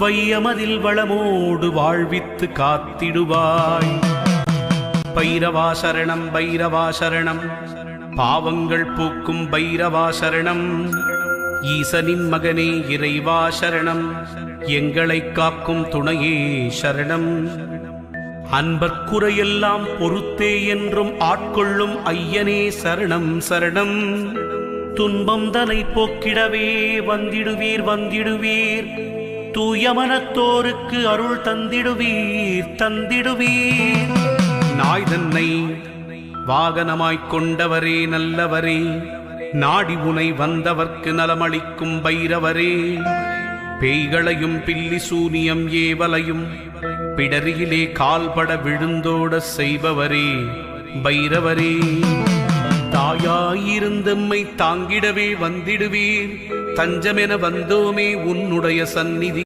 வையமதில் வளமோடு வாழ்வித்து காத்திடுவாய். பைரவா சரணம் பைரவா சரணம், பாவங்கள் போக்கும் பைரவா சரணம். ஈசனின் மகனே இறைவா சரணம், எங்களை காக்கும் துணையே சரணம். அன்பர்க்குறையெல்லாம் பொறுத்தே என்றும் ஆட்கொள்ளும் ஐயனே சரணம் சரணம். துன்பம் தனை போக்கிடவே வந்திடுவீர் வந்திடுவீர், தூயமனத்தோருக்கு அருள் தந்திடுவீர் தந்திடுவீர். நாய் தன்னை வாகனமாய்க் கொண்டவரே நல்லவரே, நாடி உனை வந்தவர்க்கு நலமளிக்கும் பைரவரே. பேய்களையும் பில்லி சூனியம் ஏவலையும் பிடரியிலே கால்பட விழுந்தோட செய்பவரே பைரவரே. தாயாயிருந்தம்மை தாங்கிடவே வந்திடுவீர், தஞ்சமென வந்தோமே உன்னுடைய சந்நிதி.